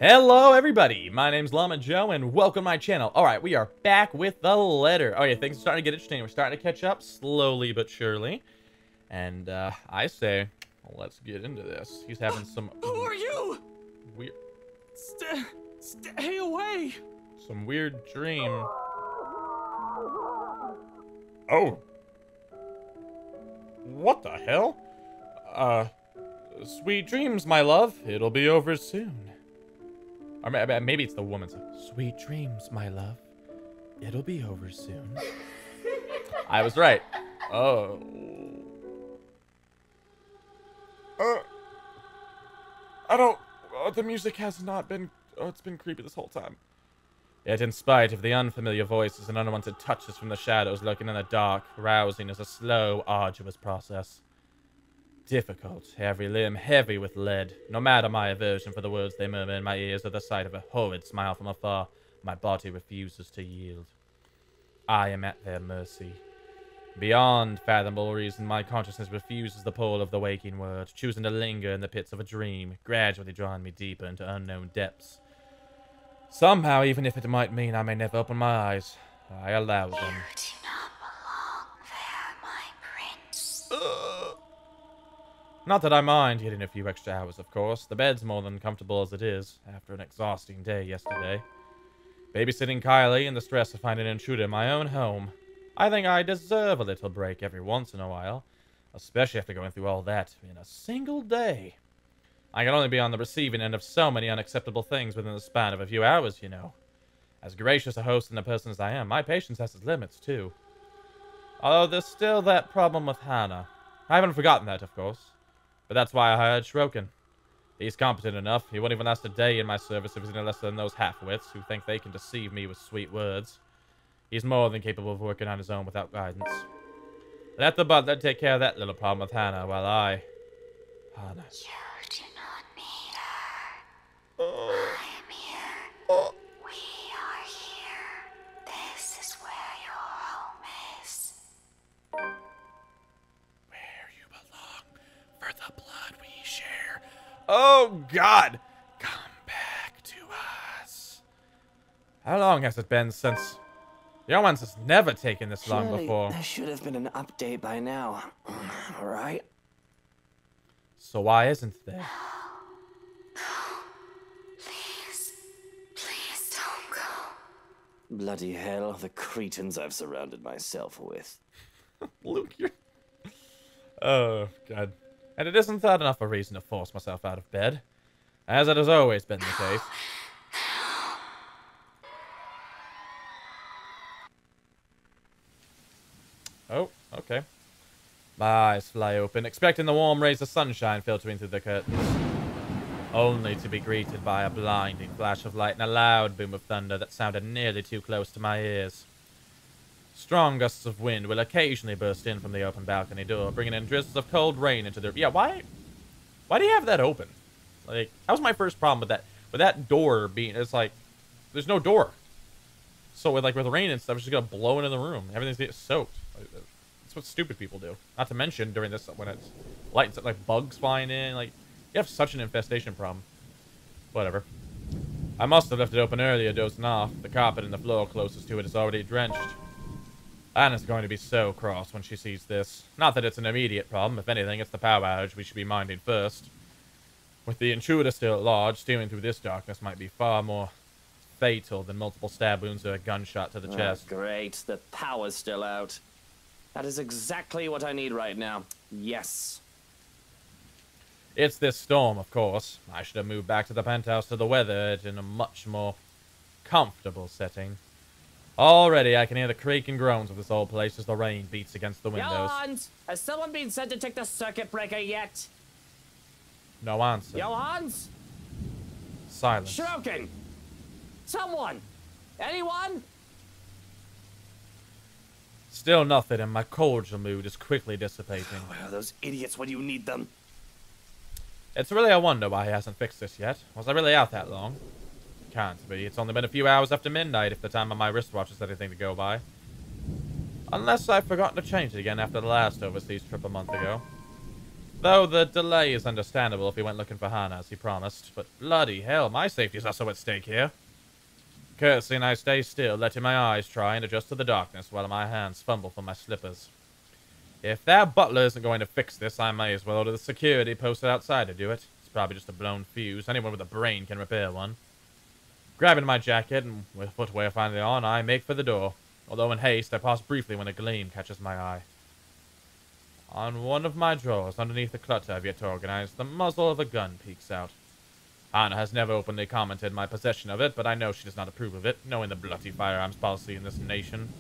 Hello everybody, my name's Llama Joe and welcome to my channel. Alright, we are back with the letter. Oh yeah, things are starting to get interesting. We're starting to catch up, slowly but surely. And I say, well, let's get into this. He's having some... Who are you? Weird... Stay away! Some weird dream. Oh. What the hell? Sweet dreams, my love. It'll be over soon. Or maybe it's the woman's. Sweet dreams, my love. It'll be over soon. I was right. Oh. I don't... the music has not been... Oh, it's been creepy this whole time. Yet in spite of the unfamiliar voices and unwanted touches from the shadows lurking in the dark, rousing is a slow, arduous process. Difficult, every limb heavy with lead. No matter my aversion for the words they murmur in my ears or the sight of a horrid smile from afar, my body refuses to yield. I am at their mercy. Beyond fathomable reason, my consciousness refuses the pull of the waking word, choosing to linger in the pits of a dream, gradually drawing me deeper into unknown depths. Somehow, even if it might mean I may never open my eyes, I allow them. You do not belong there, my prince. Not that I mind getting a few extra hours, of course. The bed's more than comfortable as it is, after an exhausting day yesterday. Babysitting Kylie and the stress of finding an intruder in my own home. I think I deserve a little break every once in a while, especially after going through all that in a single day. I can only be on the receiving end of so many unacceptable things within the span of a few hours, you know. As gracious a host and a person as I am, my patience has its limits, too. Although there's still that problem with Hannah. I haven't forgotten that, of course. But that's why I hired Shrokin. He's competent enough. He won't even last a day in my service if he's any less than those half-wits who think they can deceive me with sweet words. He's more than capable of working on his own without guidance. Let the butler take care of that little problem with Hannah while I... Hannah. You do not need her. I am here. We are here. This is where your home is. Where you belong, for the blood we share. Oh, God! Come back to us. How long has it been since... The Owens has never taken this long before. There should have been an update by now. Alright? So why isn't there? Please don't go. Bloody hell, the cretins I've surrounded myself with. Luke, you're... Oh, God. And it isn't that enough a reason to force myself out of bed, as it has always been the case. Oh, okay. My eyes fly open, expecting the warm rays of sunshine filtering through the curtains. Only to be greeted by a blinding flash of light and a loud boom of thunder that sounded nearly too close to my ears. Strong gusts of wind will occasionally burst in from the open balcony door, bringing in drizzles of cold rain into the... Yeah, why do you have that open? Like, that was my first problem with that. With that door being... It's like, there's no door. So, with the rain and stuff, it's just gonna blow into the room. Everything's getting soaked. That's what stupid people do. Not to mention, during this, when it's light, it's like bugs flying in. Like, you have such an infestation problem. Whatever. I must have left it open earlier, dozing off. The carpet and the floor closest to it is already drenched. Anna's going to be so cross when she sees this. Not that it's an immediate problem. If anything, it's the power outage we should be minding first. With the intruder still at large, stealing through this darkness might be far more fatal than multiple stab wounds or a gunshot to the chest. Great, the power's still out. That is exactly what I need right now. Yes. It's this storm, of course. I should have moved back to the penthouse to the weather in a much more comfortable setting. Already, I can hear the creak and groans of this old place as the rain beats against the windows. Johans, has someone been sent to take the circuit breaker yet? No answer. Johans? Silence. Shrokin! Someone! Anyone? Still nothing, and my cordial mood is quickly dissipating. Where are those idiots when you need them? It's really a wonder why he hasn't fixed this yet. Was I really out that long? Can't be. It's only been a few hours after midnight if the time on my wristwatch is anything to go by. Unless I've forgotten to change it again after the last overseas trip a month ago. Though the delay is understandable if he went looking for Hannah as he promised. But bloody hell, my safety is also at stake here. Courtesy and I stay still, letting my eyes try and adjust to the darkness while my hands fumble for my slippers. If that butler isn't going to fix this, I may as well order the security posted outside to do it. It's probably just a blown fuse. Anyone with a brain can repair one. Grabbing my jacket and with footwear finally on, I make for the door. Although in haste, I pause briefly when a gleam catches my eye. On one of my drawers, underneath the clutter I've yet to organize, the muzzle of a gun peeks out. Hannah has never openly commented my possession of it, but I know she does not approve of it, knowing the bloody firearms policy in this nation.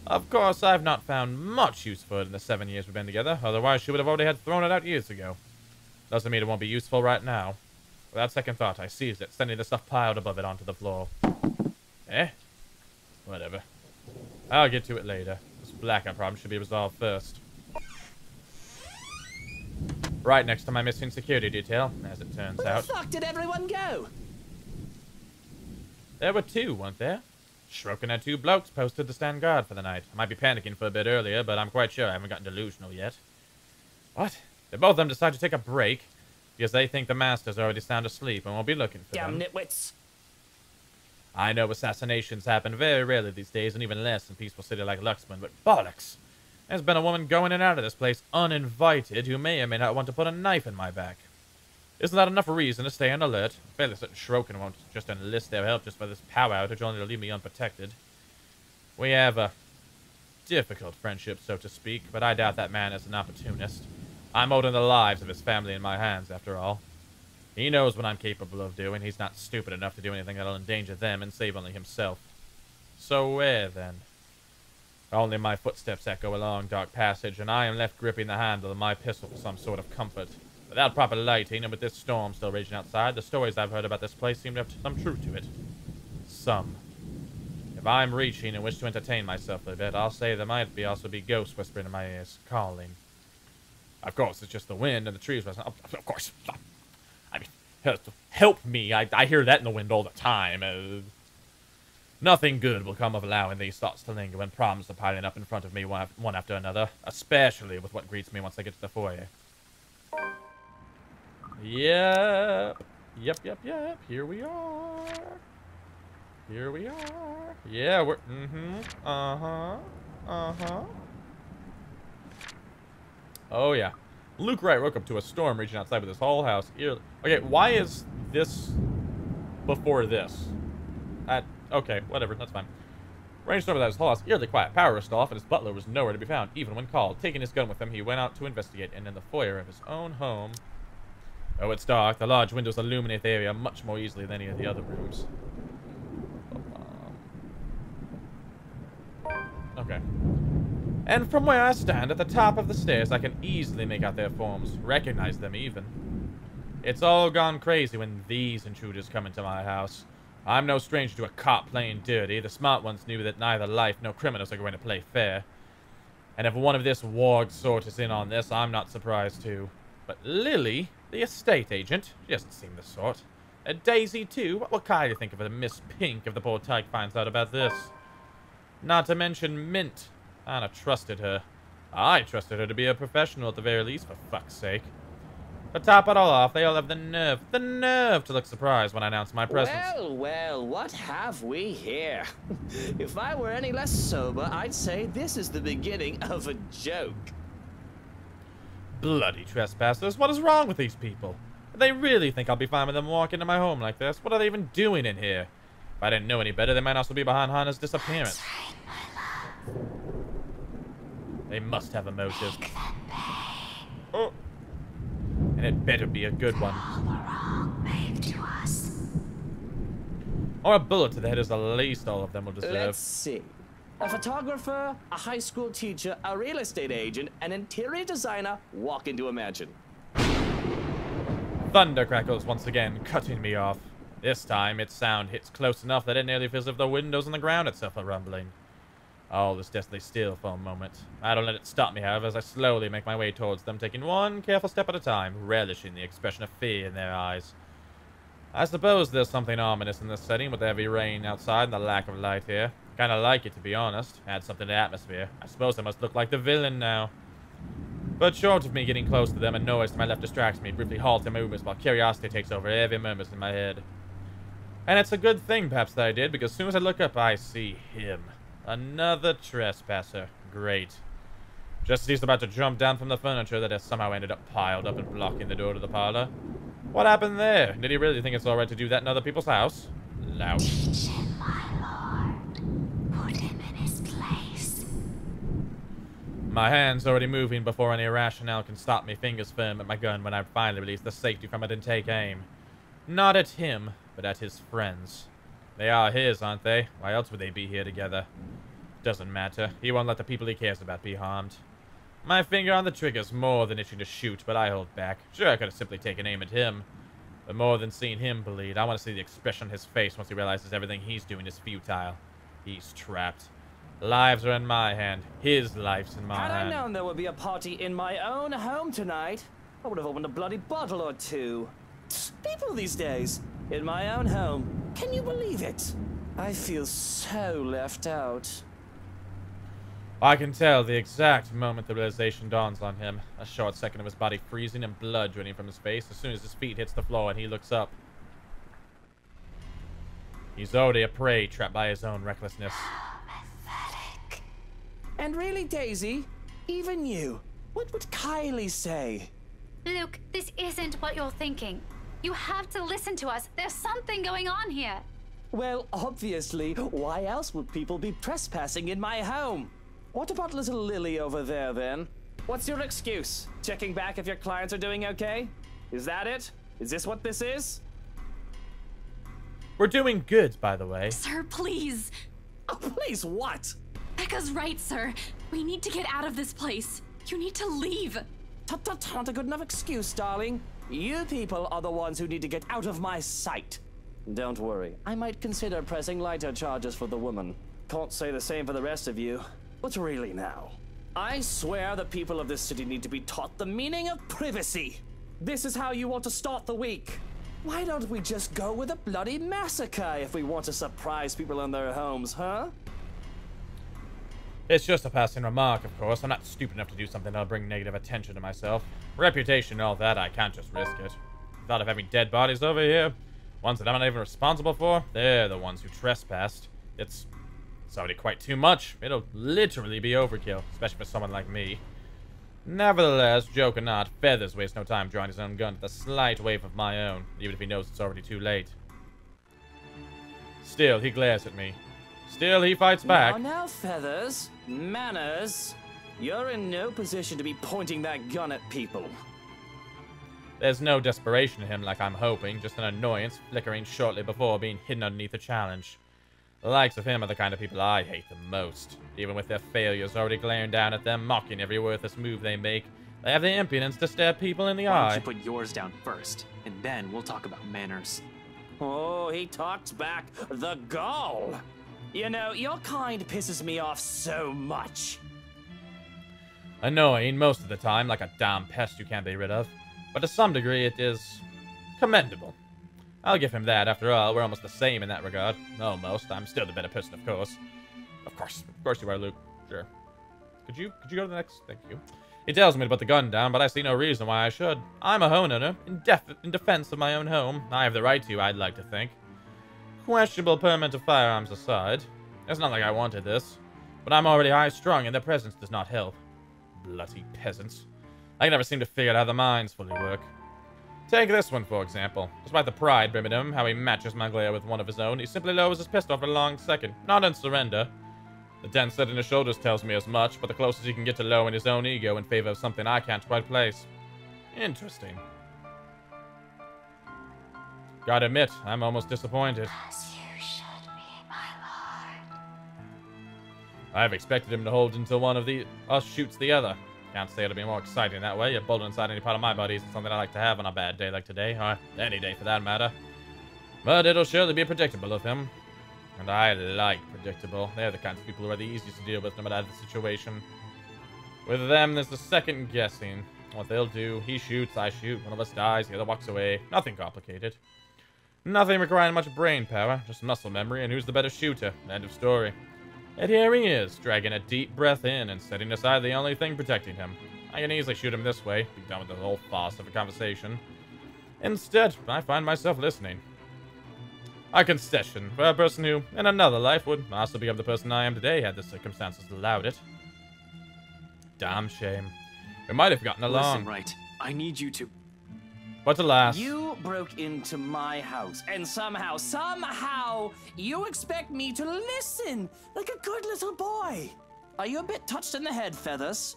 Of course, I've not found much use for it in the 7 years we've been together, otherwise she would have already had thrown it out years ago. Doesn't mean it won't be useful right now. Without second thought, I seized it, sending the stuff piled above it onto the floor. Eh? Whatever. I'll get to it later. This blackout problem should be resolved first. Right next to my missing security detail, as it turns out. Where the fuck did everyone go? There were two, weren't there? Shrokin had two blokes posted to stand guard for the night. I might be panicking for a bit earlier, but I'm quite sure I haven't gotten delusional yet. What? Did both of them decide to take a break? Because they think the master's already sound asleep and won't be looking for them. Damn nitwits. I know assassinations happen very rarely these days, and even less in a peaceful city like Luxman, but bollocks! There's been a woman going in and out of this place uninvited who may or may not want to put a knife in my back. Isn't that enough reason to stay on alert? Fairly certain Shrokin won't just enlist their help just for this power outage, only to leave me unprotected. We have a difficult friendship, so to speak, but I doubt that man is an opportunist. I'm holding the lives of his family in my hands, after all. He knows what I'm capable of doing. He's not stupid enough to do anything that'll endanger them and save only himself. So where, then? Only my footsteps echo along dark passage, and I am left gripping the handle of my pistol for some sort of comfort. Without proper lighting, and with this storm still raging outside, the stories I've heard about this place seem to have some truth to it. Some. If I'm reaching and wish to entertain myself a bit, I'll say there might also be ghosts whispering in my ears, calling. Of course, it's just the wind and the trees. Of course. I mean, help me. I hear that in the wind all the time. Nothing good will come of allowing these thoughts to linger when problems are piling up in front of me one after another, especially with what greets me once I get to the foyer. Yep. Here we are. Yeah, we're... Oh, yeah. Luke Wright woke up to a storm reaching outside with his whole house. Okay, why is this before this? Okay, whatever, that's fine. Rainstorm without his whole house eerily quiet. Power was off, and his butler was nowhere to be found, even when called. Taking his gun with him, he went out to investigate, and in the foyer of his own home... Oh, it's dark. The large windows illuminate the area much more easily than any of the other rooms. Okay. And from where I stand at the top of the stairs, I can easily make out their forms, recognize them even. It's all gone crazy when these intruders come into my house. I'm no stranger to a cop playing dirty. The smart ones knew that neither life nor criminals are going to play fair. And if one of this warg sort is in on this, I'm not surprised too. But Lily, the estate agent, she doesn't seem the sort. Daisy too, what will Kylie think of a Miss Pink if the poor tyke finds out about this? Not to mention Mint. Anna trusted her. I trusted her to be a professional at the very least, for fuck's sake. To top it all off, they all have the nerve to look surprised when I announce my presence. Well, what have we here? If I were any less sober, I'd say this is the beginning of a joke. Bloody trespassers, what is wrong with these people? They really think I'll be fine with them walking into my home like this? What are they even doing in here? If I didn't know any better, they might also be behind Hannah's disappearance. They must have a motive. Oh. And it better be a good one. Or a bullet to the head is the least all of them will deserve. Let's see. A photographer, a high school teacher, a real estate agent, an interior designer walk into a mansion. Thunder crackles once again, cutting me off. This time, its sound hits close enough that it nearly feels as if the windows and the ground itself are rumbling. All is deathly still for a moment. I don't let it stop me, however, as I slowly make my way towards them, taking one careful step at a time, relishing the expression of fear in their eyes. I suppose there's something ominous in this setting with the heavy rain outside and the lack of light here. Kinda like it, to be honest. Add something to the atmosphere. I suppose I must look like the villain now. But short of me getting close to them, a noise to my left distracts me, briefly halts their movements while curiosity takes over every moment in my head. And it's a good thing, perhaps, that I did, because as soon as I look up, I see him. Another trespasser. Great. Just as he's about to jump down from the furniture that has somehow ended up piled up and blocking the door to the parlor. What happened there? Did he really think it's alright to do that in other people's house? Loud. Teach him, my lord. Put him in his place. My hand's already moving before any rationale can stop me, fingers firm at my gun when I finally release the safety from it and take aim. Not at him, but at his friends. They are his, aren't they? Why else would they be here together? Doesn't matter. He won't let the people he cares about be harmed. My finger on the trigger's more than itching to shoot, but I hold back. Sure, I could have simply taken aim at him. But more than seeing him bleed, I want to see the expression on his face once he realizes everything he's doing is futile. He's trapped. Lives are in my hand. His life's in my hand. Had I known there would be a party in my own home tonight, I would have opened a bloody bottle or two. People these days, in my own home. Can you believe it? I feel so left out. I can tell the exact moment the realization dawns on him. A short second of his body freezing and blood draining from his face as soon as his feet hits the floor and he looks up. He's already a prey trapped by his own recklessness. Pathetic. And really, Daisy, even you, what would Kylie say? Luke, this isn't what you're thinking. You have to listen to us. There's something going on here. Well, obviously, why else would people be trespassing in my home? What about little Lily over there, then? What's your excuse? Checking back if your clients are doing okay? Is that it? Is this what this is? We're doing good, by the way. Sir, please. Oh, please, what? Becca's right, sir. We need to get out of this place. You need to leave. Not a good enough excuse, darling. You people are the ones who need to get out of my sight. Don't worry, I might consider pressing lighter charges for the woman. Can't say the same for the rest of you. But really now, I swear the people of this city need to be taught the meaning of privacy. This is how you want to start the week. Why don't we just go with a bloody massacre if we want to surprise people in their homes, huh? It's just a passing remark, of course. I'm not stupid enough to do something that'll bring negative attention to myself. Reputation and all that, I can't just risk it. The thought of having dead bodies over here, ones that I'm not even responsible for, they're the ones who trespassed. It's already quite too much. It'll literally be overkill, especially for someone like me. Nevertheless, joke or not, Feathers wastes no time drawing his own gun at the slight wave of my own, even if he knows it's already too late. Still, he glares at me. Still, he fights back. Now, Feathers, manners. You're in no position to be pointing that gun at people. There's no desperation in him like I'm hoping, just an annoyance flickering shortly before being hidden underneath a challenge. The likes of him are the kind of people I hate the most. Even with their failures already glaring down at them, mocking every worthless move they make, they have the impudence to stare people in the Why eye. don't you put yours down first, and then we'll talk about manners. Oh, he talks back. The gall. You know, your kind pisses me off so much. Annoying most of the time, like a damn pest you can't be rid of. But to some degree, it is commendable. I'll give him that. After all, we're almost the same in that regard. Almost. I'm still the better person, of course. Of course you are, Luke. Sure. Could you go to the next? Thank you. He tells me to put the gun down, but I see no reason why I should. I'm a homeowner, in defense of my own home. I have the right to, I'd like to think. Questionable permit of firearms aside, it's not like I wanted this, but I'm already high-strung, and their presence does not help. Bloody peasants. I can never seem to figure out how the minds fully work. Take this one, for example. Despite the pride brimming him, how he matches my glare with one of his own, he simply lowers his pistol for a long second, not in surrender. The dent set in his shoulders tells me as much, but the closest he can get to lowering his own ego in favor of something I can't quite place. Interesting. Gotta admit, I'm almost disappointed. As you should be, my lord. I've expected him to hold until one of us shoots the other. Can't say it'll be more exciting that way. A bullet inside any part of my body isn't something I like to have on a bad day like today, or any day for that matter. But it'll surely be predictable of him. And I like predictable. They're the kinds of people who are the easiest to deal with no matter the situation. With them, there's the second guessing. What they'll do, he shoots, I shoot, one of us dies, the other walks away. Nothing complicated. Nothing requiring much brain power, just muscle memory, and who's the better shooter. End of story. And here he is, dragging a deep breath in and setting aside the only thing protecting him. I can easily shoot him this way, be done with the whole farce of a conversation. Instead, I find myself listening. A concession for a person who, in another life, would also become the person I am today had the circumstances allowed it. Damn shame. We might have gotten along. Listen, right. I need you to... But alas... You broke into my house, and somehow, you expect me to listen like a good little boy. Are you a bit touched in the head, Feathers?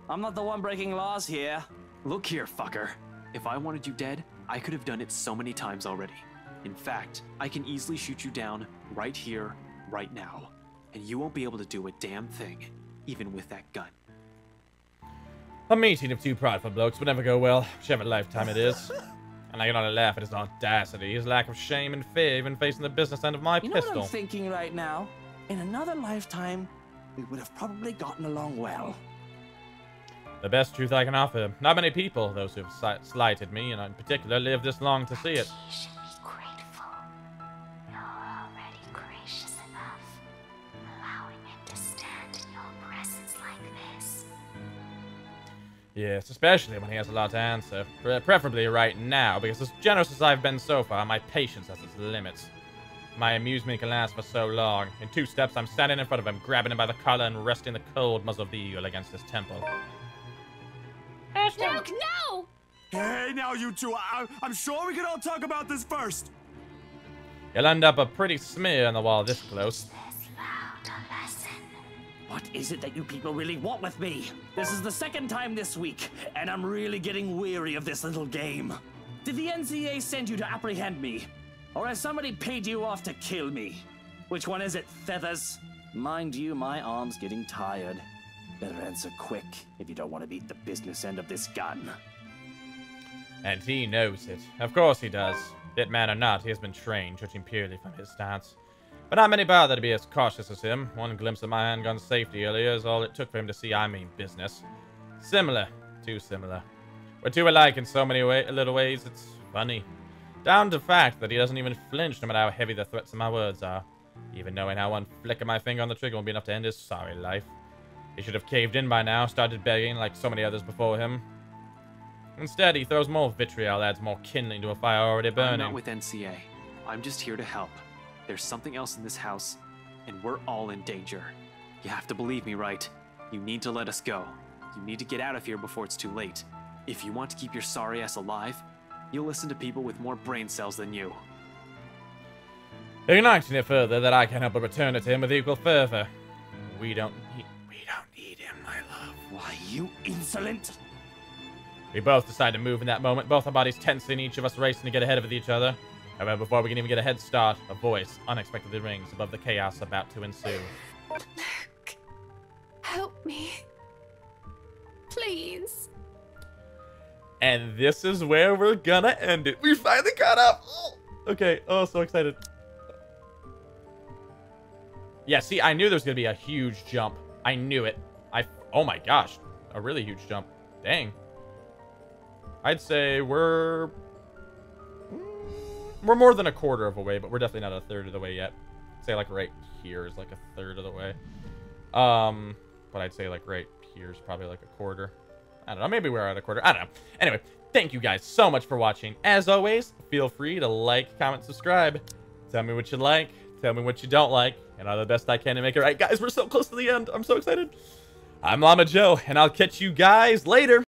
I'm not the one breaking laws here. Look here, fucker. If I wanted you dead, I could have done it so many times already. In fact, I can easily shoot you down right here, right now. And you won't be able to do a damn thing, even with that gun. A meeting of two prideful blokes would never go well, whichever lifetime it is. And I can only laugh at his audacity, his lack of shame and fear even facing the business end of my You know pistol. what I'm thinking right now? In another lifetime, we would have probably gotten along well. The best truth I can offer. Not many people, those who have slighted me, and in particular, live this long to see it. You should be grateful. You're already gracious enough, allowing him to stand in your presence like this. Yes, especially when he has a lot to answer. Preferably right now, because as generous as I've been so far, my patience has its limits. My amusement can last for so long. In 2 steps, I'm standing in front of him, grabbing him by the collar and resting the cold muzzle of the eagle against his temple. Luke, no! Hey, now you two, I'm sure we can all talk about this first. You'll end up a pretty smear on the wall this close. This loud a lesson. What is it that you people really want with me? This is the second time this week, and I'm really getting weary of this little game. Did the NCA send you to apprehend me? Or has somebody paid you off to kill me? Which one is it, Feathers? Mind you, my arm's getting tired. Better answer quick if you don't want to beat the business end of this gun. And he knows it. Of course he does. Bitman or not, he has been trained, judging purely from his stance. But not many bother to be as cautious as him. One glimpse of my handgun safety earlier is all it took for him to see I mean business. Similar. Too similar. We're too alike in so many little ways, it's funny. Down to the fact that he doesn't even flinch no matter how heavy the threats of my words are. Even knowing how one flick of my finger on the trigger won't be enough to end his sorry life. He should have caved in by now, started begging like so many others before him. Instead, he throws more vitriol, adds more kindling to a fire already burning. I'm not with NCA. I'm just here to help. There's something else in this house, and we're all in danger. You have to believe me, right? You need to let us go. You need to get out of here before it's too late. If you want to keep your sorry ass alive, you'll listen to people with more brain cells than you. Igniting it further that I can't help but return it to him with equal fervor. We don't need him, my love. Why, you insolent! We both decide to move in that moment, both our bodies tensing, each of us racing to get ahead of each other. However, before we can even get a head start, a voice unexpectedly rings above the chaos about to ensue. Luke, help me. Please. And this is where we're gonna end it. We finally caught up! Oh, okay, oh, so excited. Yeah, see, I knew there was gonna be a huge jump. I knew it. Oh my gosh, a really huge jump. Dang. I'd say we're more than a quarter of a way, but we're definitely not a third of the way yet. I'd say like right here is like a third of the way. But I'd say like right here is probably like a quarter. I don't know, maybe we're at a quarter. I don't know. Anyway, thank you guys so much for watching. As always, feel free to like, comment, subscribe. Tell me what you like. Tell me what you don't like. And I'll do the best I can to make it right. Guys, we're so close to the end. I'm so excited. I'm Llama Joe, and I'll catch you guys later.